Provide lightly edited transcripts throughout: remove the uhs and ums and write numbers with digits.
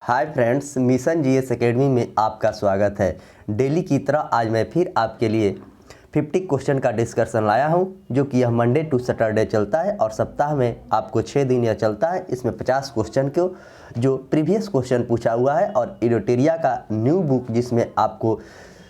Hi friends, mission GS academy में आपका स्वागत है। डेली की तरह आज मैं फिर आपके लिए 50 क्वेश्चन का डिस्कशन लाया हूं, जो कि यह मंडे टू सैटरडे चलता है और सप्ताह में आपको 6 दिन यह चलता है। इसमें 50 क्वेश्चन को जो प्रीवियस क्वेश्चन पूछा हुआ है और एडिटोरिया का न्यू बुक जिसमें आपको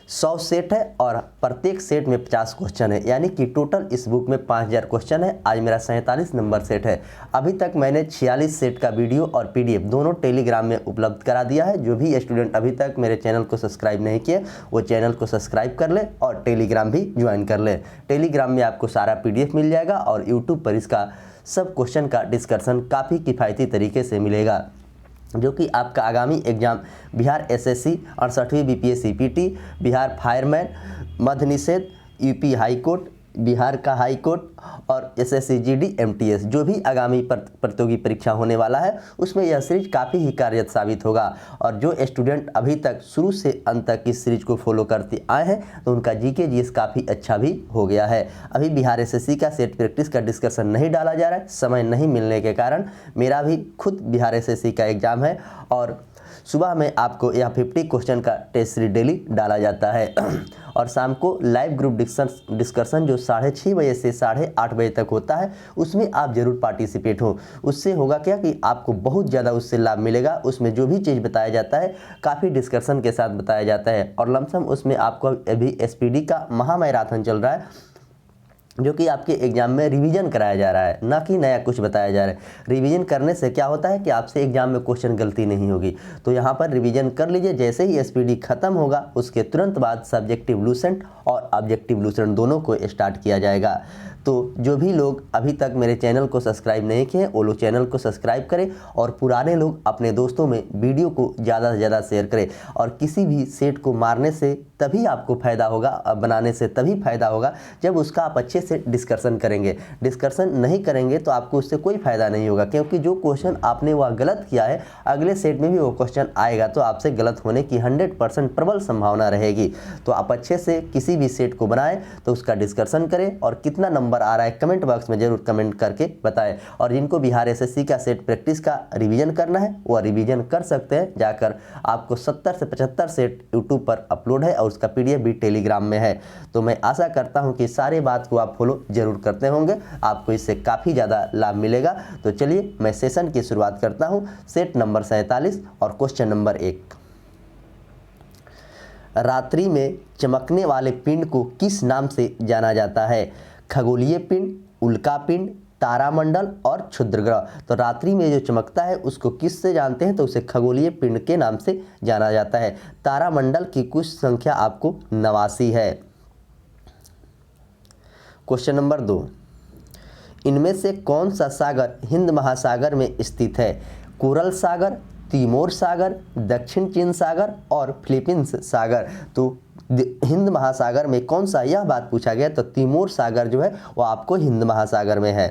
100 सेट है और प्रत्येक सेट में 50 क्वेश्चन है, यानी कि टोटल इस बुक में 5000 क्वेश्चन है। आज मेरा 47 नंबर सेट है। अभी तक मैंने 46 सेट का वीडियो और पीडीएफ दोनों टेलीग्राम में उपलब्ध करा दिया है। जो भी स्टूडेंट अभी तक मेरे चैनल को सब्सक्राइब नहीं किए वो चैनल को सब्सक्राइब कर ले और टेलीग्राम भी ज्वाइन कर ले। टेलीग्राम में आपको सारा पीडीएफ मिल जाएगा और यूट्यूब पर इसका सब क्वेश्चन का डिस्कशन काफ़ी किफ़ायती तरीके से मिलेगा, जो कि आपका आगामी एग्जाम बिहार एसएससी 68वीं बीपीएससी पीटी, बिहार फायरमैन, मध्य निषेध, यूपी हाई कोर्ट, बिहार का हाई कोर्ट और एसएससी जीडी एमटीएस जो भी आगामी प्रतियोगी परीक्षा होने वाला है उसमें यह सीरीज काफ़ी ही कार्यरत साबित होगा। और जो स्टूडेंट अभी तक शुरू से अंत तक इस सीरीज को फॉलो करते आए हैं तो उनका जीके जीएस काफ़ी अच्छा भी हो गया है। अभी बिहार एसएससी का सेट प्रैक्टिस का डिस्कशन नहीं डाला जा रहा है, समय नहीं मिलने के कारण। मेरा भी खुद बिहार एसएससी का एग्ज़ाम है और सुबह में आपको यह 50 क्वेश्चन का टेस्ट सीरीज डेली डाला जाता है और शाम को लाइव ग्रुप डिस्कशन जो 6:30 बजे से 8:30 बजे तक होता है उसमें आप जरूर पार्टिसिपेट हो। उससे होगा क्या कि आपको बहुत ज़्यादा उससे लाभ मिलेगा। उसमें जो भी चीज़ बताया जाता है काफ़ी डिस्कशन के साथ बताया जाता है और लमसम उसमें आपको अभी एसपीडी का महामैराथन चल रहा है, जो कि आपके एग्जाम में रिवीजन कराया जा रहा है, ना कि नया कुछ बताया जा रहा है। रिवीजन करने से क्या होता है कि आपसे एग्जाम में क्वेश्चन गलती नहीं होगी। तो यहाँ पर रिवीजन कर लीजिए। जैसे ही एसपीडी खत्म होगा उसके तुरंत बाद सब्जेक्टिव लूसेंट और ऑब्जेक्टिव लूसेंट दोनों को स्टार्ट किया जाएगा। तो जो भी लोग अभी तक मेरे चैनल को सब्सक्राइब नहीं किए वो लोग चैनल को सब्सक्राइब करें और पुराने लोग अपने दोस्तों में वीडियो को ज़्यादा से ज़्यादा शेयर करें। और किसी भी सेट को मारने से तभी आपको फ़ायदा होगा, बनाने से तभी फ़ायदा होगा जब उसका आप अच्छे से डिस्कशन करेंगे। डिस्कशन नहीं करेंगे तो आपको उससे कोई फ़ायदा नहीं होगा, क्योंकि जो क्वेश्चन आपने वह गलत किया है अगले सेट में भी वो क्वेश्चन आएगा तो आपसे गलत होने की 100% प्रबल संभावना रहेगी। तो आप अच्छे से किसी भी सेट को बनाएं तो उसका डिस्कशन करें और कितना नंबर आ रहा है कमेंट बॉक्स में जरूर कमेंट करके बताएं। और जिनको बिहार एसएससी का सेट प्रैक्टिस का रिवीजन करना है वह रिवीजन कर सकते हैं जाकर। आपको 70 से 75 सेट यूट्यूब पर अपलोड है और उसका पीडीएफ भी टेलीग्राम में है। तो मैं आशा करता हूं कि सारे बात को आप फॉलो जरूर करते होंगे, आपको इससे काफ़ी ज़्यादा लाभ मिलेगा। तो चलिए मैं सेशन की शुरुआत करता हूं। सेट नंबर 47 और क्वेश्चन नंबर 1। रात्रि में चमकने वाले पिंड को किस नाम से जाना जाता है? खगोलीय पिंड, उल्का पिंड, तारामंडल और क्षुद्रग्रह। तो रात्रि में जो चमकता है उसको किस से जानते हैं? तो उसे खगोलीय पिंड के नाम से जाना जाता है। तारामंडल की कुछ संख्या आपको 89 है। क्वेश्चन नंबर 2। इनमें से कौन सा सागर हिंद महासागर में स्थित है? कोरल सागर, तिमोर सागर, दक्षिण चीन सागर और फिलीपींस सागर। तो हिंद महासागर में कौन सा, यह बात पूछा गया। तो तिमोर सागर जो है वो आपको हिंद महासागर में है।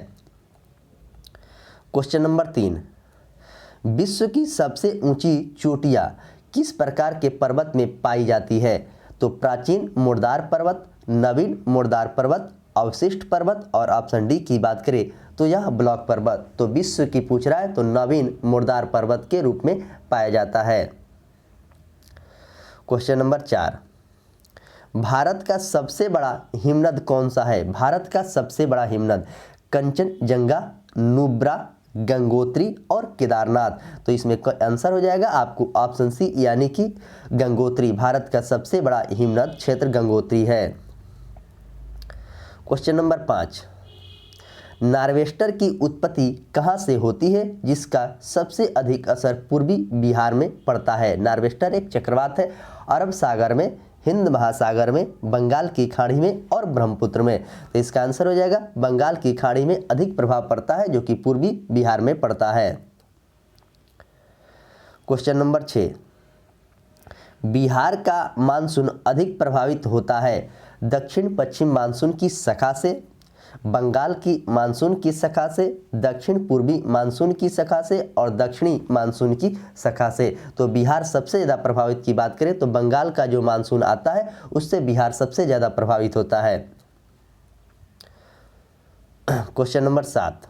क्वेश्चन नंबर 3। विश्व की सबसे ऊंची चोटियां किस प्रकार के पर्वत में पाई जाती है? तो प्राचीन मुर्दार पर्वत, नवीन मुर्दार पर्वत, अवशिष्ट पर्वत और ऑप्शन डी की बात करें तो यह ब्लॉक पर्वत। तो विश्व की पूछ रहा है तो नवीन मुर्दार पर्वत के रूप में पाया जाता है। क्वेश्चन नंबर 4। भारत का सबसे बड़ा हिमनद कौन सा है? भारत का सबसे बड़ा हिमनद कंचनजंगा, नुब्रा, गंगोत्री और केदारनाथ। तो इसमें आंसर हो जाएगा आपको ऑप्शन सी यानी कि गंगोत्री। भारत का सबसे बड़ा हिमनद क्षेत्र गंगोत्री है। क्वेश्चन नंबर 5। नार्वेस्टर की उत्पत्ति कहाँ से होती है जिसका सबसे अधिक असर पूर्वी बिहार में पड़ता है? नार्वेस्टर एक चक्रवात है अरब सागर में, हिंद महासागर में, बंगाल की खाड़ी में और ब्रह्मपुत्र में। तो इसका आंसर हो जाएगा बंगाल की खाड़ी में अधिक प्रभाव पड़ता है जो कि पूर्वी बिहार में पड़ता है। क्वेश्चन नंबर 6। बिहार का मानसून अधिक प्रभावित होता है दक्षिण पश्चिम मानसून की शाखा से, बंगाल की मानसून की शाखा से, दक्षिण पूर्वी मानसून की शाखा से और दक्षिणी मानसून की शाखा से। तो बिहार सबसे ज़्यादा प्रभावित की बात करें तो बंगाल का जो मानसून आता है उससे बिहार सबसे ज़्यादा प्रभावित होता है। क्वेश्चन नंबर 7।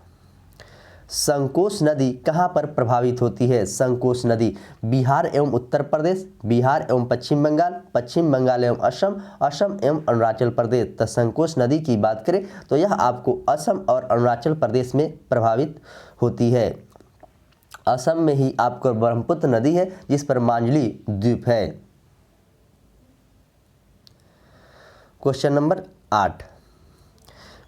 संकोच नदी कहाँ पर प्रभावित होती है? संकोच नदी बिहार एवं उत्तर प्रदेश, बिहार एवं पश्चिम बंगाल, पश्चिम बंगाल एवं असम, असम एवं अरुणाचल प्रदेश। तो संकोच नदी की बात करें तो यह आपको असम और अरुणाचल प्रदेश में प्रभावित होती है। असम में ही आपको ब्रह्मपुत्र नदी है जिस पर मांझली द्वीप है। क्वेश्चन नंबर 8,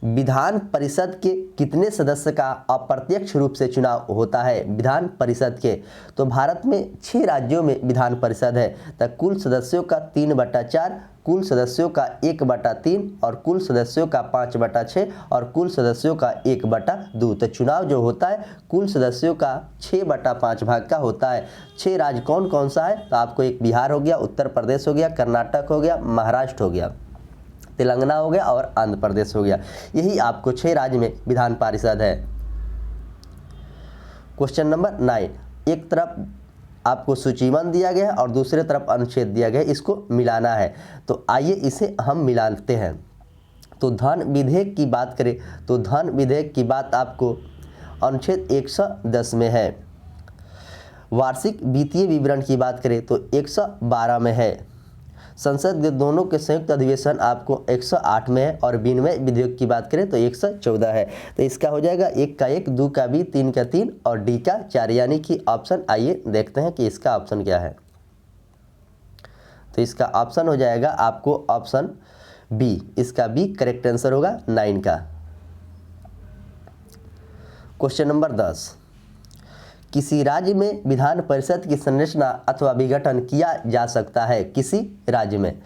विधान परिषद के कितने सदस्य का अप्रत्यक्ष रूप से चुनाव होता है? विधान परिषद के, तो भारत में 6 राज्यों में विधान परिषद है। तो कुल सदस्यों का 3/4, कुल सदस्यों का 1/3 और कुल सदस्यों का 5/6 और कुल सदस्यों का 1/2। तो चुनाव जो होता है कुल सदस्यों का 6/5 भाग का होता है। 6 राज्य कौन कौन सा है? तो आपको एक बिहार हो गया, उत्तर प्रदेश हो गया, कर्नाटक हो गया, महाराष्ट्र हो गया, तेलंगाना हो गया और आंध्र प्रदेश हो गया। यही आपको 6 राज्य में विधान परिषद है। क्वेश्चन नंबर 9, एक तरफ आपको सूचीबद्ध दिया गया है और दूसरे तरफ अनुच्छेद दिया गया है, इसको मिलाना है। तो आइए इसे हम मिलाते हैं। तो धन विधेयक की बात करें तो धन विधेयक की बात आपको अनुच्छेद 110 में है। वार्षिक वित्तीय विवरण की बात करें तो 112 में है। संसद के दोनों के संयुक्त अधिवेशन आपको 108 में है और विनिमय विधेयक की बात करें तो 114 है। तो इसका हो जाएगा 1 का 1, 2 का 2, 3 का 3 और डी का 4, यानी कि ऑप्शन, आइए देखते हैं कि इसका ऑप्शन क्या है। तो इसका ऑप्शन हो जाएगा आपको ऑप्शन बी, इसका बी करेक्ट आंसर होगा 9 का। क्वेश्चन नंबर 10, किसी राज्य में विधान परिषद की संरचना अथवा विघटन किया जा सकता है? किसी राज्य में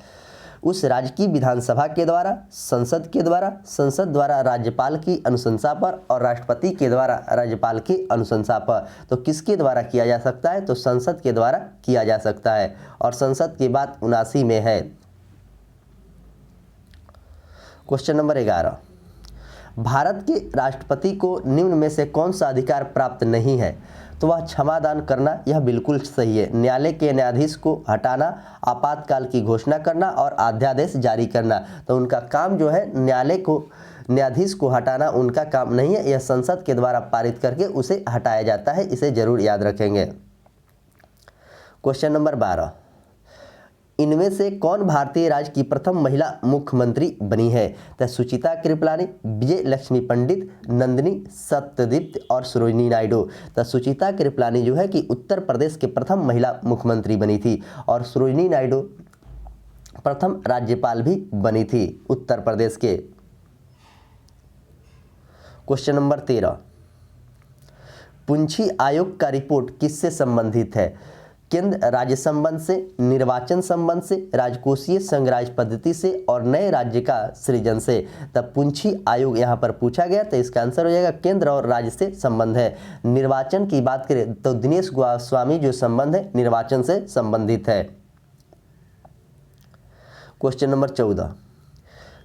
उस राज्य की विधानसभा के द्वारा, संसद के द्वारा, संसद द्वारा राज्यपाल की अनुशंसा पर और राष्ट्रपति के द्वारा राज्यपाल की अनुशंसा पर। तो किसके द्वारा किया जा सकता है? तो संसद के द्वारा किया जा सकता है और संसद की बात 79 में है। क्वेश्चन नंबर 11, भारत के राष्ट्रपति को निम्न में से कौन सा अधिकार प्राप्त नहीं है? तो वह क्षमादान करना, यह बिल्कुल सही है। न्यायालय के न्यायाधीश को हटाना, आपातकाल की घोषणा करना और अध्यादेश जारी करना। तो उनका काम जो है न्यायाधीश को हटाना उनका काम नहीं है, यह संसद के द्वारा पारित करके उसे हटाया जाता है, इसे जरूर याद रखेंगे। क्वेश्चन नंबर 12, इनमें से कौन भारतीय राज्य की प्रथम महिला मुख्यमंत्री बनी है? तो सुचिता कृपलानी, विजय लक्ष्मी पंडित, नंदिनी सत्यदीप और सरोजिनी नायडू। तो सुचिता कृपलानी जो है कि उत्तर प्रदेश के प्रथम महिला मुख्यमंत्री बनी थी और सरोजिनी नायडू प्रथम राज्यपाल भी बनी थी उत्तर प्रदेश के। क्वेश्चन नंबर 13, पुंछी आयोग का रिपोर्ट किससे संबंधित है? केंद्र राज्य संबंध से, निर्वाचन संबंध से, राजकोषीय संघराज्य पद्धति से और नए राज्य का सृजन से। तब पुंछी आयोग यहाँ पर पूछा गया, तो इसका आंसर हो जाएगा केंद्र और राज्य से संबंध है। निर्वाचन की बात करें तो दिनेश गोस्वामी जो संबंध है निर्वाचन से संबंधित है। क्वेश्चन नंबर 14,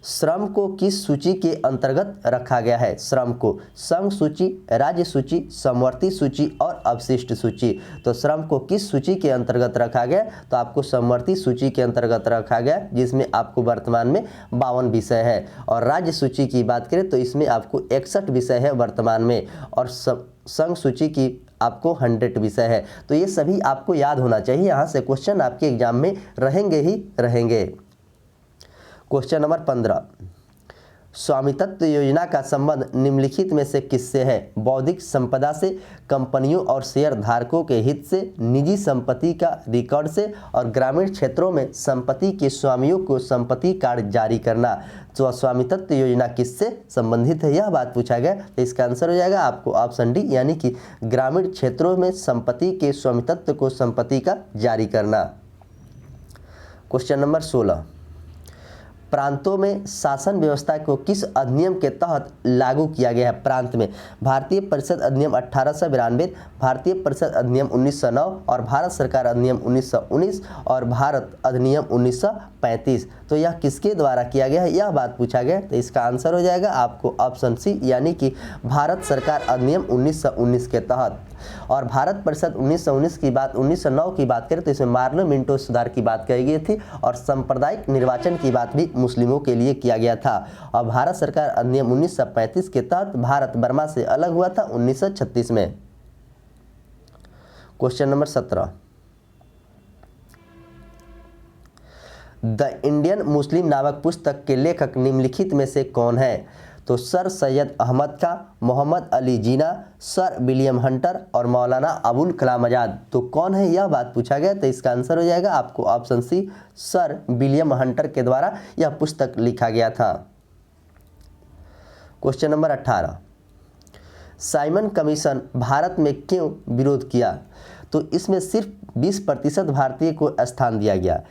श्रम को किस सूची के अंतर्गत रखा गया है? श्रम को संघ सूची, राज्य सूची, समवर्ती सूची और अवशिष्ट सूची। तो श्रम को किस सूची के अंतर्गत रखा गया? तो आपको समवर्ती सूची के अंतर्गत रखा गया, जिसमें आपको वर्तमान में 52 विषय है। और राज्य सूची की बात करें तो इसमें आपको 61 विषय है वर्तमान में और संघ सूची की आपको 100 विषय है। तो ये सभी आपको याद होना चाहिए, यहाँ से क्वेश्चन आपके एग्जाम में रहेंगे ही रहेंगे। क्वेश्चन नंबर 15, स्वामित्व योजना का संबंध निम्नलिखित में से किससे है? बौद्धिक संपदा से, कंपनियों और शेयर धारकों के हित से, निजी संपत्ति का रिकॉर्ड से और ग्रामीण क्षेत्रों में संपत्ति के स्वामियों को संपत्ति कार्ड जारी करना। तो स्वामित्व योजना किससे संबंधित है, यह बात पूछा गया। तो इसका आंसर हो जाएगा आपको ऑप्शन डी, यानी कि ग्रामीण क्षेत्रों में संपत्ति के स्वामित्व को संपत्ति का जारी करना। क्वेश्चन नंबर 16, प्रांतों में शासन व्यवस्था को किस अधिनियम के तहत लागू किया गया है? प्रांत में भारतीय परिषद अधिनियम 1892, भारतीय परिषद अधिनियम 1909 और भारत सरकार अधिनियम 1919 और भारत अधिनियम 1935। तो यह किसके द्वारा किया गया है, यह बात पूछा गया। तो इसका आंसर हो जाएगा आपको ऑप्शन सी, यानी कि भारत सरकार अधिनियम 1919 के तहत। और भारत परिषद 1919 की बात 1909 की बात करें तो इसमें मार्लो मिंटो सुधार की बात कही गई थी और सांप्रदायिक निर्वाचन की बात भी मुस्लिमों के लिए किया गया था। और भारत सरकार अधिनियम 1935 के तहत भारत बर्मा से अलग हुआ था 1936 में। Question number 17, the Indian Muslim नामक पुस्तक के लेखक निम्नलिखित में से कौन है? तो सर सैयद अहमद खां, Mohammad Ali Jinnah, sir William Hunter और मौलाना अबुल कलाम आज़ाद। तो कौन है यह बात पूछा गया, तो इसका आंसर हो जाएगा आपको option c, Sir William Hunter के द्वारा यह पुस्तक लिखा गया था। Question number 18, Simon commission Bharat में क्यों विरोध किया? तो इसमें सिर्फ 20% भारतीय को स्थान दिया गया।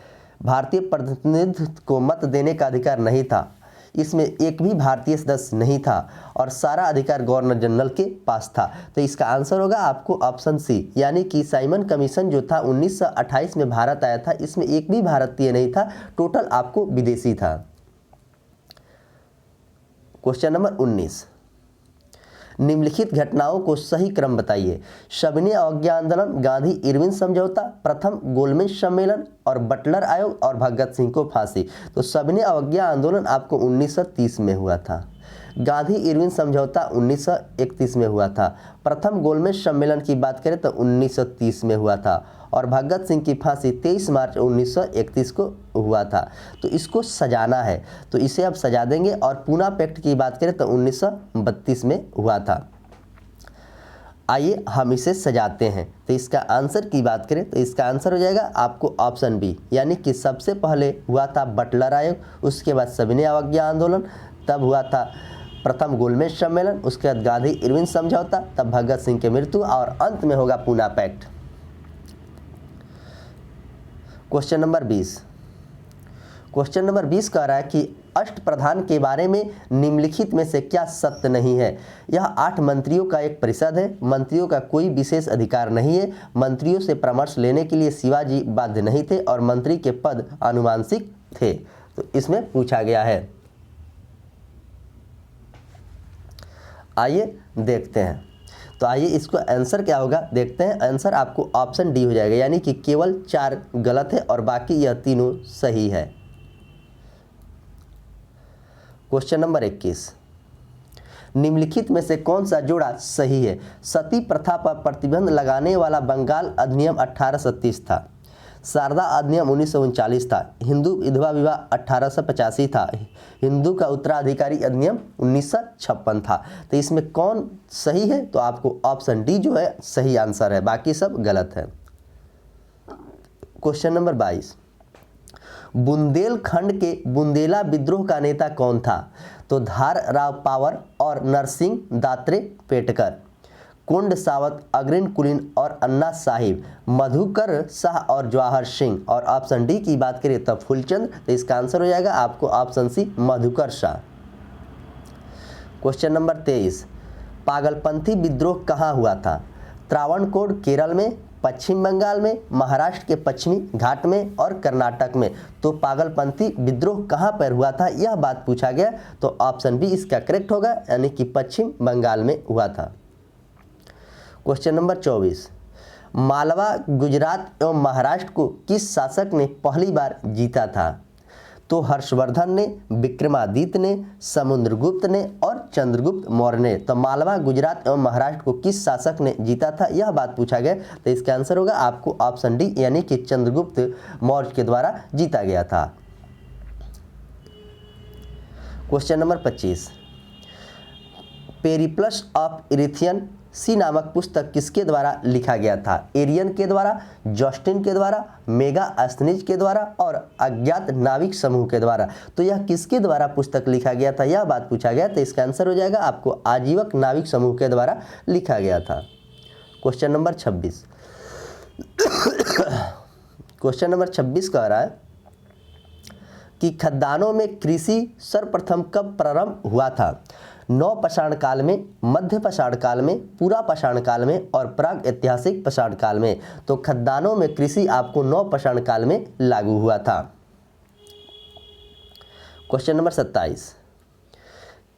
भारतीय प्रतिनिधित्व को मत देने का अधिकार नहीं था, इसमें एक भी भारतीय सदस्य नहीं था और सारा अधिकार गवर्नर जनरल के पास था। तो इसका आंसर होगा आपको ऑप्शन सी, यानी कि साइमन कमीशन जो था 1928 में भारत आया था, इसमें एक भी भारतीय नहीं था, टोटल आपको विदेशी था। क्वेश्चन नंबर 19, निम्नलिखित घटनाओं को सही क्रम बताइए। सविनय अवज्ञा आंदोलन, गांधी इरविन समझौता, प्रथम गोलमेज सम्मेलन और बटलर आयोग और भगत सिंह को फांसी। तो सविनय अवज्ञा आंदोलन आपको 1930 में हुआ था, गांधी इरविन समझौता 1931 में हुआ था, प्रथम गोलमेज सम्मेलन की बात करें तो 1930 में हुआ था और भगत सिंह की फांसी 23 मार्च 1931 को हुआ था। तो इसको सजाना है तो इसे अब सजा देंगे। और पूना पैक्ट की बात करें तो 1932 में हुआ था। आइए हम इसे सजाते हैं। तो इसका आंसर की बात करें तो इसका आंसर हो जाएगा आपको ऑप्शन बी, यानी कि सबसे पहले हुआ था बटलर आयोग, उसके बाद सविनय अवज्ञा आंदोलन, तब हुआ था प्रथम गोलमेज सम्मेलन, उसके बाद गांधी इरविन समझौता, तब भगत सिंह की मृत्यु और अंत में होगा Poona pact. Question number 20, question number 20 कह रहा है कि अष्टप्रधान के बारे में निम्नलिखित में से क्या सत्य नहीं है? यह 8 मंत्रियों का एक परिषद है, मंत्रियों का कोई विशेष अधिकार नहीं है, मंत्रियों से परामर्श लेने के लिए शिवाजी बाध्य नहीं थे और मंत्री के पद आनुवांशिक थे। तो इसमें पूछा गया है। आइए देखते हैं। तो आइए इसको आंसर क्या होगा देखते हैं। आंसर आपको ऑप्शन डी हो जाएगा, यानी कि केवल 4 गलत है और बाकी यह तीनों सही है। क्वेश्चन नंबर 21, निम्नलिखित में से कौन सा जोड़ा सही है? सती प्रथा पर प्रतिबंध लगाने वाला बंगाल अधिनियम 1830 था, शारदा अधिनियम 1939 था, हिंदू विधवा विवाह 1885 था, हिंदू का उत्तराधिकारी अधिनियम 1956 था। तो इसमें कौन सही है? तो आपको ऑप्शन डी जो है सही आंसर है, बाकी सब गलत है। क्वेश्चन नंबर 22, बुंदेलखंड के बुंदेला विद्रोह का नेता कौन था? तो धार राव पावर और नरसिंह दात्रे पेटकर, कुंड सावत, अग्रिन कुलीन और अन्ना साहिब, मधुकर शाह और जवाहर सिंह। और ऑप्शन डी की बात करें तो फूलचंद। तो इसका आंसर हो जाएगा आपको option c, Madhukar Shah. Question number 23, Pagalpanthi विद्रोह कहाँ हुआ था? त्रावणकोर केरल में, पश्चिम बंगाल में, महाराष्ट्र के पश्चिमी घाट में और कर्नाटक में। तो पागलपंथी विद्रोह कहाँ पर हुआ था यह बात पूछा गया, तो ऑप्शन बी इसका करेक्ट होगा, यानी कि पश्चिम बंगाल में हुआ था। क्वेश्चन नंबर 24, मालवा, गुजरात एवं महाराष्ट्र को किस शासक ने पहली बार जीता था? तो हर्षवर्धन ने, विक्रमादित्य ने, समुद्रगुप्त ने और चंद्रगुप्त मौर्य ने। तो मालवा, गुजरात एवं महाराष्ट्र को किस शासक ने जीता था यह बात पूछा गया। तो इसका आंसर होगा आपको ऑप्शन डी, यानी कि चंद्रगुप्त मौर्य के द्वारा जीता गया था। क्वेश्चन नंबर 25, पेरिप्लस ऑफ इरिथियन सी नामक पुस्तक किसके द्वारा लिखा गया था? एरियन के द्वारा, जस्टिन के द्वारा, मेगा एस्थनीज के द्वारा और अज्ञात नाविक समूह के द्वारा। तो यह किसके द्वारा पुस्तक लिखा गया था यह बात पूछा गया। तो इसका आंसर हो जाएगा आपको आजीवक नाविक समूह के द्वारा लिखा गया था। क्वेश्चन नंबर 26, क्वेश्चन नंबर 26 कह रहा है कि खदानों में कृषि सर्वप्रथम कब प्रारंभ हुआ था? नवपाषाण काल में, मध्य पाषाण काल में, पूरा पाषाण काल में और प्राग ऐतिहासिक पाषाण काल में। तो खदानों में कृषि आपको नवपाषाण काल में लागू हुआ था। क्वेश्चन नंबर 27,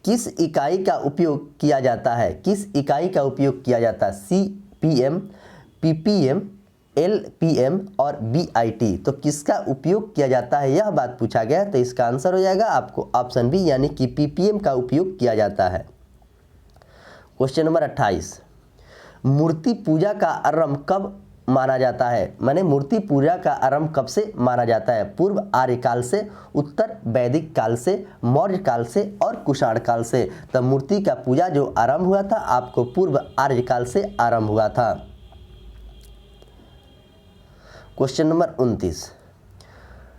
किस इकाई का उपयोग किया जाता है? किस इकाई का उपयोग किया जाता है? सी PM, PPM, LPM और BIT। तो किसका उपयोग किया जाता है यह बात पूछा गया, तो इसका आंसर हो जाएगा आपको ऑप्शन बी यानी कि PPM का उपयोग किया जाता है। क्वेश्चन नंबर 28, मूर्ति पूजा का आरंभ कब माना जाता है? माने मूर्ति पूजा का आरंभ कब से माना जाता है? पूर्व आर्य काल से, उत्तर वैदिक काल से, मौर्य काल से और कुषाण काल से। तब मूर्ति का पूजा जो आरंभ हुआ था आपको पूर्व आर्य काल से आरंभ हुआ था। क्वेश्चन नंबर 29,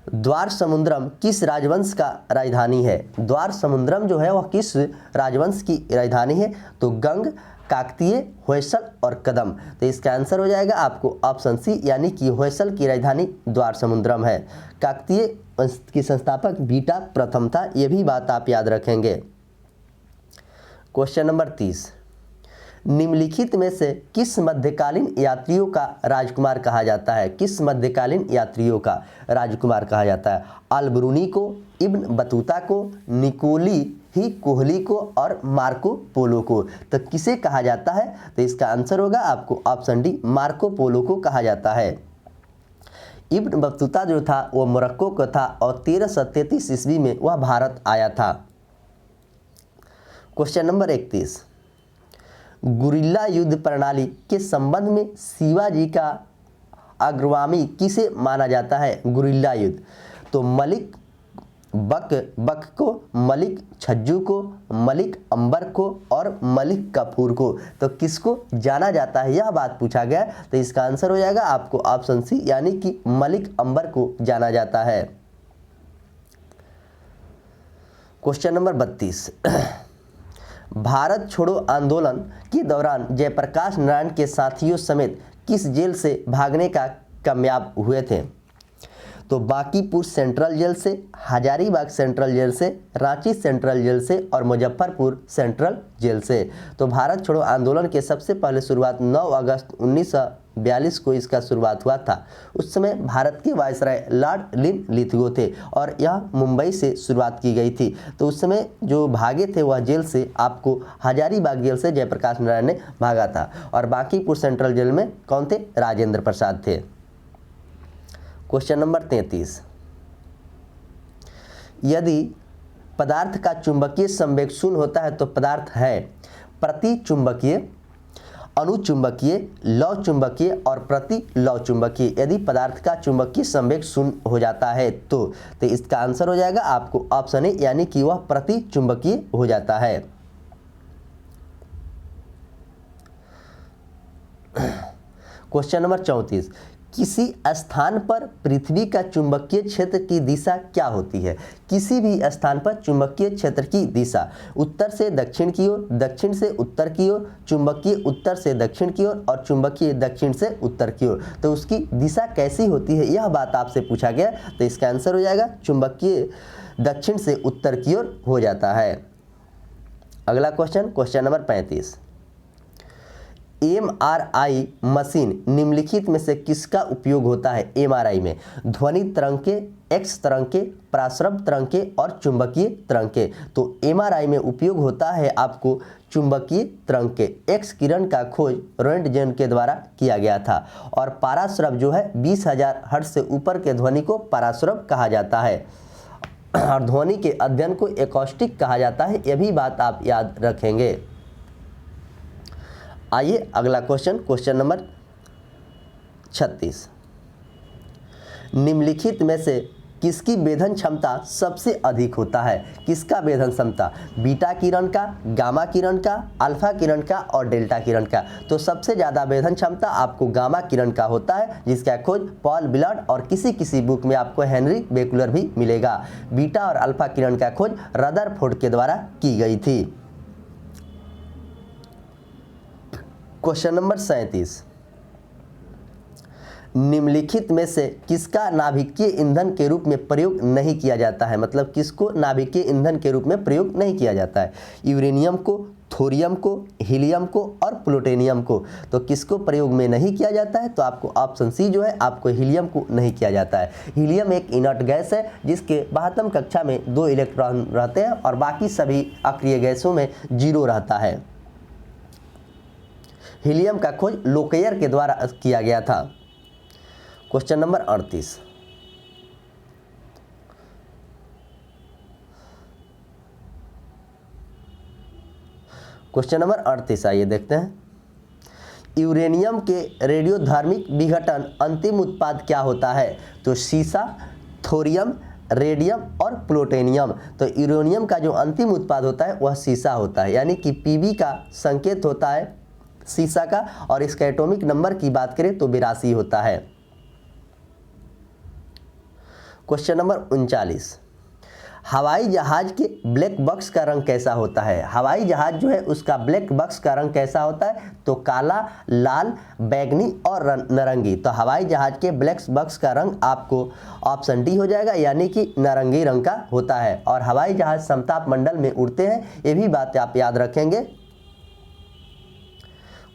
द्वार समुद्रम किस राजवंश का राजधानी है? द्वार समुद्रम जो है वह किस राजवंश की राजधानी है? तो गंग, काकतीय, होयसल और कदम। तो इसका आंसर हो जाएगा आपको ऑप्शन सी यानी कि होयसल की राजधानी द्वार समुद्रम है। काकतीय वंश की संस्थापक बीटा प्रथम था, यह भी बात आप याद रखेंगे। क्वेश्चन नंबर 30, निम्नलिखित में से किस मध्यकालीन यात्रियों का राजकुमार कहा जाता है? किस मध्यकालीन यात्रियों का राजकुमार कहा जाता है? अल-ब्रूनी को, इब्न बतूता को, निकोली ही कोहली को और मार्को पोलो को। तो किसे कहा जाता है? तो इसका आंसर होगा आपको ऑप्शन डी मार्को पोलो को कहा जाता है। इब्न बतूता जो था वो मोरक्को का था और 1333 ईस्वी में वह भारत आया था। क्वेश्चन नंबर 31, गुरिल्ला युद्ध प्रणाली के संबंध में शिवाजी का अग्रगामी किसे माना जाता है? गुरिल्ला युद्ध। तो मलिक बक को, मलिक छज्जू को, मलिक अंबर को और मलिक कफूर को। तो किसको जाना जाता है यह बात पूछा गया, तो इसका आंसर हो जाएगा आपको ऑप्शन सी यानी कि मलिक अंबर को जाना जाता है। क्वेश्चन नंबर 32, भारत छोड़ो आंदोलन के दौरान जयप्रकाश नारायण के साथियों समेत किस जेल से भागने का कामयाब हुए थे? तो बांकीपुर सेंट्रल जेल से, हजारीबाग सेंट्रल जेल से, रांची सेंट्रल जेल से और मुजफ्फरपुर सेंट्रल जेल से। तो भारत छोड़ो आंदोलन के सबसे पहले शुरुआत 9 अगस्त 1942 को इसका शुरुआत हुआ था। उस समय भारत के वायसराय लॉर्ड लिनलिथगो थे और यह मुंबई से शुरुआत की गई थी। तो उस समय जो भागे थे वह जेल से आपको हजारीबाग जेल से जयप्रकाश नारायण ने भागा था और बांकीपुर सेंट्रल जेल में कौन थे? राजेंद्र प्रसाद थे। क्वेश्चन नंबर 33, यदि पदार्थ का चुंबकीय संवेग शून्य होता है तो पदार्थ है प्रति चुंबकीय, अनुचुंबकीय, लौ चुंबकीय और प्रति लौ चुंबकीय। यदि पदार्थ का चुंबकीय संवेग शून्य हो जाता है तो इसका आंसर हो जाएगा आपको ऑप्शन ए यानी कि वह प्रति चुंबकीय हो जाता है। क्वेश्चन नंबर 34, किसी स्थान पर पृथ्वी का चुंबकीय क्षेत्र की दिशा क्या होती है? किसी भी स्थान पर चुंबकीय क्षेत्र की दिशा उत्तर से दक्षिण की ओर, दक्षिण से उत्तर की ओर, चुंबकीय उत्तर से दक्षिण की ओर और चुंबकीय दक्षिण से उत्तर की ओर। तो उसकी दिशा कैसी होती है यह बात आपसे पूछा गया, तो इसका आंसर हो जाएगा चुंबकीय दक्षिण से उत्तर की ओर हो जाता है। अगला question, question number 35, MRI machine निम्नलिखित में से किसका उपयोग होता है? MRI में ध्वनि तरंग के, एक्स तरंग के, पराश्रव तरंग के और चुंबकीय तरंग के। तो MRI में उपयोग होता है आपको चुंबकीय तरंग के। एक्स किरण का खोज रोएंटगेन के द्वारा किया गया था और पराश्रव जो है 20,000 हर्ट्ज से ऊपर के ध्वनि को पराश्रव कहा जाता है और ध्वनि के अध्ययन को एकॉस्टिक कहा जाता है, यह भी बात आप याद रखेंगे। आइए अगला क्वेश्चन, क्वेश्चन नंबर 36, निम्नलिखित में से किसकी वेधन क्षमता सबसे अधिक होता है? किसका वेधन क्षमता? बीटा किरण का, गामा किरण का, अल्फा किरण का और डेल्टा किरण का। तो सबसे ज़्यादा वेधन क्षमता आपको गामा किरण का होता है जिसका खोज पॉल बिलार्ड और किसी किसी बुक में आपको हेनरी बेकुलर भी मिलेगा। बीटा और अल्फा किरण का खोज रदरफोर्ड के द्वारा की गई थी। क्वेश्चन नंबर 37, निम्नलिखित में से किसका नाभिकीय ईंधन के रूप में प्रयोग नहीं किया जाता है? मतलब किसको नाभिकीय ईंधन के रूप में प्रयोग नहीं किया जाता है? यूरेनियम को, थोरियम को, हीलियम को और प्लूटोनियम को। तो किसको प्रयोग में नहीं किया जाता है? तो आपको ऑप्शन सी जो है आपको हीलियम को नहीं किया जाता है। हीलियम एक इनर्ट गैस है जिसके 72 कक्षा में 2 इलेक्ट्रॉन रहते हैं और बाकी सभी अक्रिय गैसों में 0 रहता है। हीलियम का खोज लोकेयर के द्वारा किया गया था। Question number 38। क्वेश्चन नंबर 38 आइए देखते हैं। यूरेनियम के रेडियोधार्मिक विघटन अंतिम उत्पाद क्या होता है? तो सीसा, थोरियम, रेडियम और प्लूटोनियम। तो यूरेनियम का जो अंतिम उत्पाद होता है वह सीसा होता है, यानी कि Pb का संकेत होता है सीसा का, और इसका एटॉमिक नंबर की बात करें तो 82 होता है। क्वेश्चन नंबर 39। हवाई जहाज के ब्लैक बॉक्स का रंग कैसा होता है? हवाई जहाज जो है उसका ब्लैक बॉक्स का रंग कैसा होता है? तो काला, लाल, बैंगनी और नारंगी। तो हवाई जहाज के ब्लैक बॉक्स का रंग आपको ऑप्शन डी हो जाएगा, यानी कि नारंगी रंग का होता है। और हवाई जहाज समताप मंडल में उड़ते हैं, ये भी बात आप याद रखेंगे।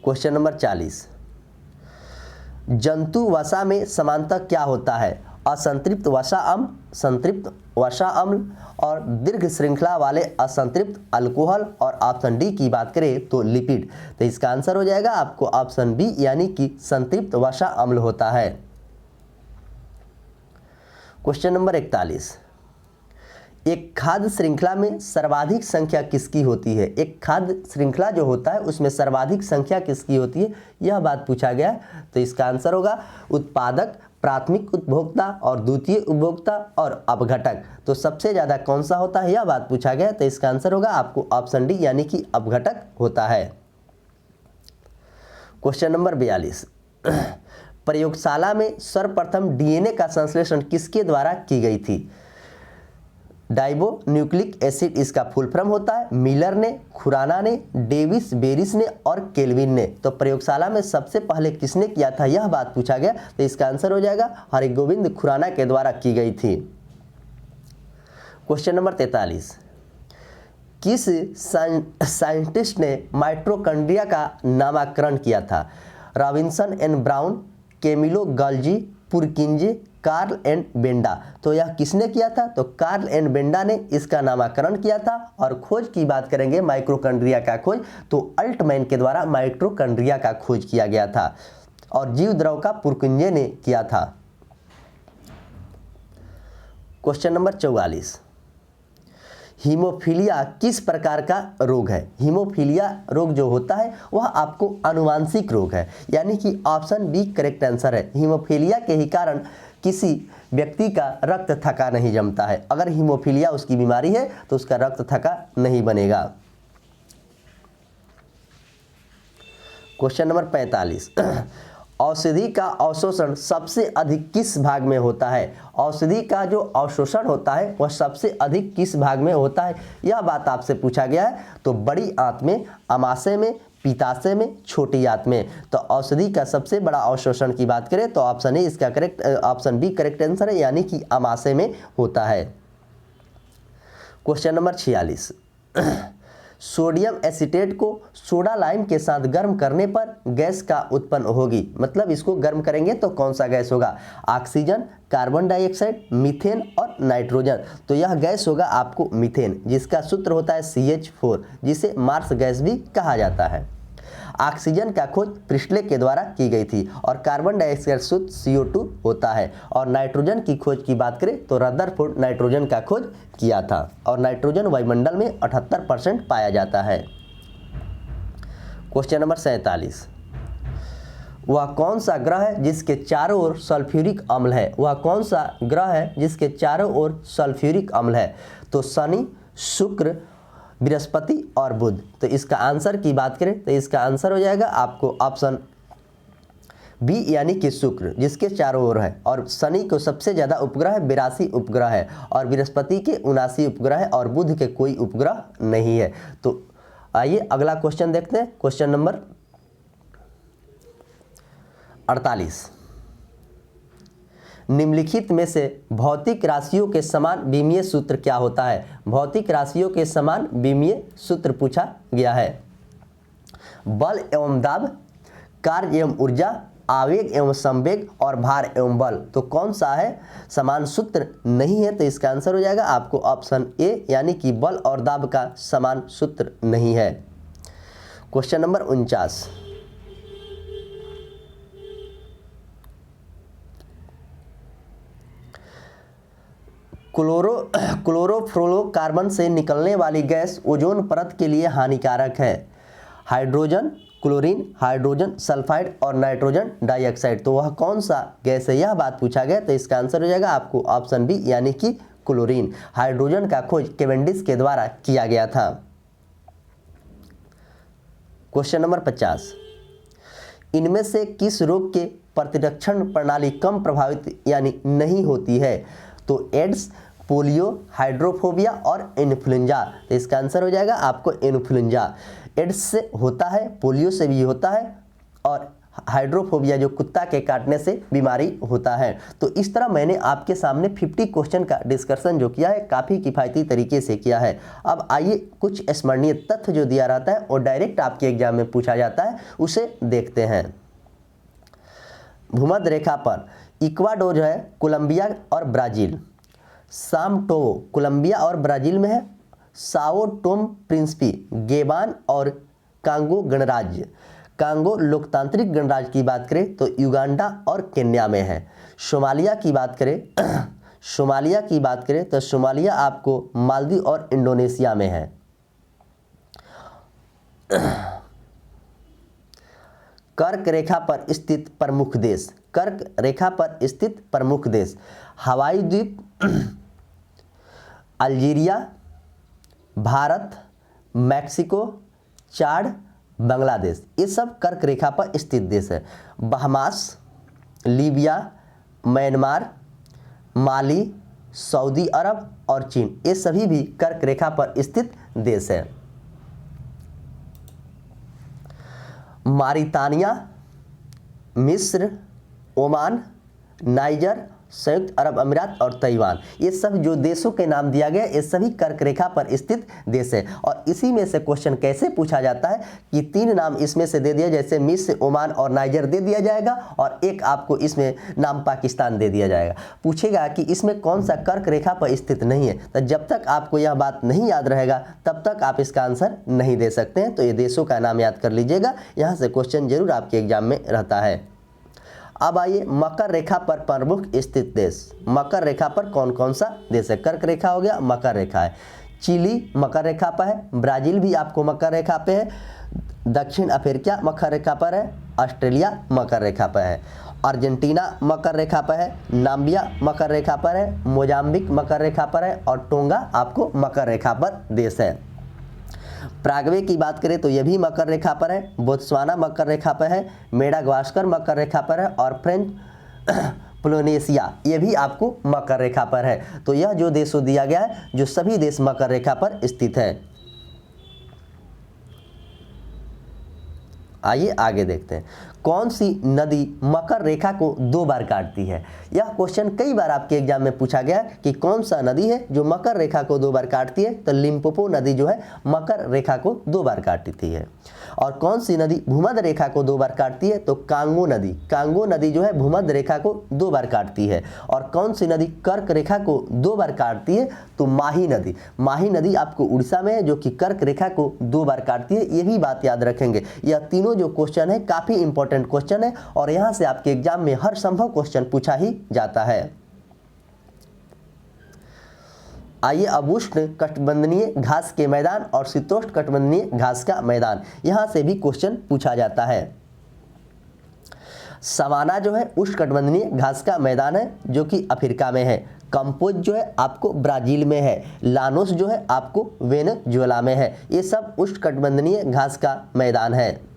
Question number 40। जंतु वसा में समानता क्या होता है? असंतृप्त वसा अम्ल, संतृप्त वसा अम्ल और दीर्घ श्रृंखला वाले असंतृप्त अल्कोहल, और ऑप्शन डी की बात करें तो लिपिड। तो इसका आंसर हो जाएगा आपको ऑप्शन बी, यानी कि संतृप्त वसा अम्ल होता है। क्वेश्चन नंबर 41। एक खाद्य श्रृंखला में सर्वाधिक संख्या किसकी होती है? एक खाद्य श्रृंखला जो होता है उसमें सर्वाधिक संख्या किसकी होती है, यह बात पूछा गया। तो इसका आंसर होगा उत्पादक, प्राथमिक उपभोक्ता और द्वितीय उपभोक्ता और अपघटक। तो सबसे ज़्यादा कौन सा होता है, यह बात पूछा गया। तो इसका आंसर होगा आपको ऑप्शन डी, यानी कि अपघटक होता है। क्वेश्चन नंबर 42। प्रयोगशाला में सर्वप्रथम डीएनए का संश्लेषण किसके द्वारा की गई थी? डाइबो न्यूक्लिक एसिड इसका फुल फॉर्म होता है। मिलर ने, खुराना ने, डेविस, बेरिस ने और केल्विन ने। तो प्रयोगशाला में सबसे पहले किसने किया था, यह बात पूछा गया। तो इसका आंसर हो जाएगा हरिगोविंद खुराना के द्वारा की गई थी। Question number 43। किस साइंटिस्ट ने माइटोकॉन्ड्रिया का नामकरण किया था? Robinson and Brown, Camillo Golgi, Purkinje, Carl and Benda. तो यह किसने किया था? तो कार्ल एंड बेंडा ने इसका नामकरण किया था। और खोज की बात करेंगे माइटोकॉन्ड्रिया का खोज, तो अल्टमैन के द्वारा माइटोकॉन्ड्रिया का खोज किया गया था, और जीव द्रव का पुरकिंजे ने किया था। Question number 44। हीमोफीलिया किस प्रकार का रोग है? हीमोफीलिया रोग जो होता है वह आपको आनुवांशिक रोग है, यानी कि ऑप्शन बी करेक्ट आंसर है। हीमोफीलिया के ही कारण किसी व्यक्ति का रक्त थक्का नहीं जमता है। अगर हीमोफीलिया उसकी बीमारी है तो उसका रक्त थक्का नहीं बनेगा। Question number 45। औषधि का अवशोषण सबसे अधिक किस भाग में होता है? औषधि का जो अवशोषण होता है वह सबसे अधिक किस भाग में होता है, यह बात आपसे पूछा गया है। तो बड़ी आंत में, अमाशय में, पित्ताशय में, छोटी आंत में। तो औषधि का सबसे बड़ा अवशोषण की बात करें तो ऑप्शन ए इसका correct, option b correct answer है, यानी कि अमाशय में होता है। क्वेश्चन नंबर 46। सोडियम एसीटेट को सोडा लाइम के साथ गर्म करने पर गैस का उत्पन्न होगी, मतलब इसको गर्म करेंगे तो कौन सा गैस होगा? ऑक्सीजन, कार्बन डाइऑक्साइड, मीथेन और नाइट्रोजन। तो यह गैस होगा आपको मीथेन, जिसका सूत्र होता है CH4, जिसे मार्स गैस भी कहा जाता है। ऑक्सीजन का खोज प्रिस्टले के द्वारा की गई थी, और कार्बन डाइऑक्साइड शुद्ध CO2 होता है। और नाइट्रोजन की खोज की बात करें तो रदरफोर्ड नाइट्रोजन का खोज किया था, और नाइट्रोजन वायुमंडल में 78% पाया जाता है। क्वेश्चन नंबर 47। वह कौन सा ग्रह है जिसके चारों ओर सल्फ्यूरिक अम्ल है? वह कौन सा ग्रह है जिसके चारों ओर सल्फ्यूरिक अम्ल है? तो शनि, शुक्र, बृहस्पति और बुध। तो इसका आंसर की बात करें तो इसका आंसर हो जाएगा आपको ऑप्शन बी, यानी कि शुक्र, जिसके चारों ओर है। और शनि को सबसे ज़्यादा उपग्रह 82 उपग्रह है, और बृहस्पति के 79 उपग्रह है, और बुध के कोई उपग्रह नहीं है। तो आइए अगला क्वेश्चन देखते हैं। Question number 48। निम्नलिखित में से भौतिक राशियों के समान विमीय सूत्र क्या होता है? भौतिक राशियों के समान विमीय सूत्र पूछा गया है। बल एवं दाब, कार्य एवं ऊर्जा, आवेग एवं संवेग और भार एवं बल। तो कौन सा है समान सूत्र नहीं है? तो इसका आंसर हो जाएगा आपको ऑप्शन ए, यानी कि बल और दाब का समान सूत्र नहीं है। क्वेश्चन नंबर 49। क्लोरोफ्लोरोकार्बन से निकलने वाली गैस ओजोन परत के लिए हानिकारक है। हाइड्रोजन, क्लोरीन, हाइड्रोजन सल्फाइड और नाइट्रोजन डाइऑक्साइड। तो वह कौन सा गैस है, यह बात पूछा गया। तो इसका आंसर हो जाएगा आपको ऑप्शन बी यानी कि क्लोरीन। हाइड्रोजन का खोज केवेंडिश के द्वारा किया गया था। क्वेश्चन नंबर 50, इनमें से किस रोग के प्रतिरक्षण प्रणाली कम प्रभावित यानी नहीं होती है? तो एड्स, पोलियो, हाइड्रोफोबिया और इन्फ्लुएंजा। तो इसका आंसर हो जाएगा आपको इन्फ्लुएंजा। एड्स से होता है, पोलियो से भी होता है और हाइड्रोफोबिया जो कुत्ता के काटने से बीमारी होता है। तो इस तरह मैंने आपके सामने 50 क्वेश्चन का डिस्कशन जो किया है काफ़ी किफ़ायती तरीके से किया है। अब आइए कुछ स्मरणीय तथ्य जो दिया रहता है और डायरेक्ट आपके एग्जाम में पूछा जाता है उसे देखते हैं। भूमध्य रेखा पर इक्वाडोर जो है कोलंबिया और ब्राज़ील, सामटोवो कोलंबिया और ब्राज़ील में है, साओ टोम प्रिंसिपी गेबान और कांगो गणराज्य, कांगो लोकतांत्रिक गणराज्य की बात करें तो युगांडा और केन्या में है। सोमालिया की बात करें तो सोमालिया आपको मालदीव और इंडोनेशिया में है। कर्क रेखा पर स्थित प्रमुख देश, कर्क रेखा पर स्थित प्रमुख देश हवाई द्वीप, अल्जीरिया, भारत, मैक्सिको, चाड, बांग्लादेश। ये सब कर्क रेखा पर स्थित देश है। बहमास, लीबिया, म्यांमार, माली, सऊदी अरब और चीन, ये सभी भी कर्क रेखा पर स्थित देश है। मारितानिया, मिस्र, ओमान, नाइजर, संयुक्त अरब अमीरात और ताइवान, ये सब जो देशों के नाम दिया गया ये सभी कर्क रेखा पर स्थित देश है। और इसी में से क्वेश्चन कैसे पूछा जाता है कि 3 नाम इसमें से दे दिया, जैसे मिस्र, ओमान और नाइजर दे दिया जाएगा और एक आपको इसमें नाम पाकिस्तान दे दिया जाएगा। पूछेगा कि इसमें कौन सा कर्क रेखा पर स्थित नहीं है, तो जब तक आपको यह बात नहीं याद रहेगा तब तक आप इसका आंसर नहीं दे सकते हैं। तो ये देशों का नाम याद कर लीजिएगा, यहाँ से क्वेश्चन जरूर आपके एग्जाम में रहता है। अब आइए मकर रेखा पर प्रमुख स्थित देश, मकर रेखा पर कौन कौन सा देश है? कर्क रेखा हो गया, मकर रेखा है। चिली मकर रेखा पर है, ब्राज़ील भी आपको मकर रेखा पे है, दक्षिण अफ्रीका मकर रेखा पर है, ऑस्ट्रेलिया मकर रेखा पर है, अर्जेंटीना मकर रेखा पर है, नाम्बिया मकर रेखा पर है, मोजाम्बिक मकर रेखा पर है और टोंगा आपको मकर रेखा पर देश है। प्रागवे की बात करें तो यह भी मकर रेखा पर है, बोत्सवाना मकर रेखा पर है, मेडागास्कर मकर रेखा पर है और फ्रेंच पोलिनेशिया ये भी आपको मकर रेखा पर है। तो यह जो देशों दिया गया है जो सभी देश मकर रेखा पर स्थित है। आइए आगे देखते हैं, कौन सी नदी मकर रेखा को 2 बार काटती है? यह क्वेश्चन कई बार आपके एग्जाम में पूछा गया कि कौन सा नदी है जो मकर रेखा को 2 बार काटती है? तो लिम्पोपो नदी जो है मकर रेखा को 2 बार काटती है। और कौन सी नदी भूमध्य रेखा को 2 बार काटती है? तो कांगो नदी जो है भूमध्य रेखा को 2 बार काटती है। और कौन सी नदी कर्क रेखा को 2 बार काटती है? तो माही नदी आपको उड़ीसा में है जो कि कर्क रेखा को 2 बार काटती है। ये भी बात याद रखेंगे। यह तीनों जो क्वेश्चन है काफी इंपॉर्टेंट क्वेश्चन है और यहां से आपके एग्जाम में हर संभव क्वेश्चन पूछा ही जाता है। आइए अब उष्ण कटिबंधीय घास के मैदान और शीतोष्ण कटिबंधीय घास का मैदान, यहां से भी क्वेश्चन पूछा जाता है। सवाना जो है उष्ण कटिबंधीय घास का मैदान है जो कि अफ्रीका में है। कंपोज जो है आपको ब्राजील में है। लानोस जो है आपको वेनेजुएला में है। ये सब उष्ण कटिबंधीय घास का मैदान है।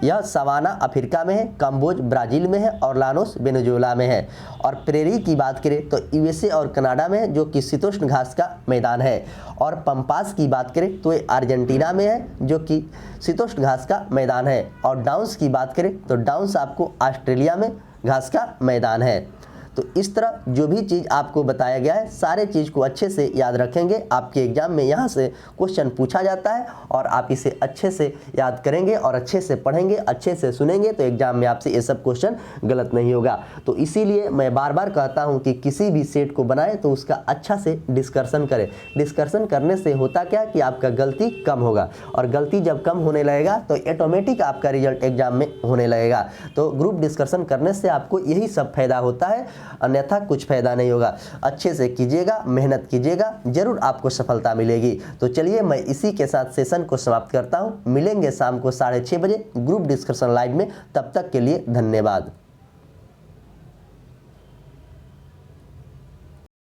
यह सवाना अफ्रीका में है, कंबोज ब्राज़ील में है और लानोस वेनेजुएला में है। और प्रेरी की बात करें तो यूएसए और कनाडा में है जो कि शीतोष्ण घास का मैदान है। और पंपास की बात करें तो ये अर्जेंटीना में है जो कि शीतोष्ण घास का मैदान है। और डाउन्स की बात करें तो डाउन्स आपको ऑस्ट्रेलिया में घास का मैदान है। तो इस तरह जो भी चीज़ आपको बताया गया है सारे चीज़ को अच्छे से याद रखेंगे। आपके एग्जाम में यहाँ से क्वेश्चन पूछा जाता है और आप इसे अच्छे से याद करेंगे और अच्छे से पढ़ेंगे, अच्छे से सुनेंगे तो एग्जाम में आपसे ये सब क्वेश्चन गलत नहीं होगा। तो इसीलिए मैं बार बार कहता हूँ कि किसी भी सेट को बनाए तो उसका अच्छा से डिस्कशन करें। डिस्कशन करने से होता क्या कि आपका गलती कम होगा और गलती जब कम होने लगेगा तो ऑटोमेटिक आपका रिजल्ट एग्जाम में होने लगेगा। तो ग्रुप डिस्कशन करने से आपको यही सब फायदा होता है। अन्यथा कुछ फायदा नहीं होगा। अच्छे से कीजिएगा, मेहनत कीजिएगा, जरूर आपको सफलता मिलेगी। तो चलिए मैं इसी के साथ सेशन को समाप्त करता हूँ। मिलेंगे शाम को 6:30 बजे ग्रुप डिस्कशन लाइव में। तब तक के लिए धन्यवाद।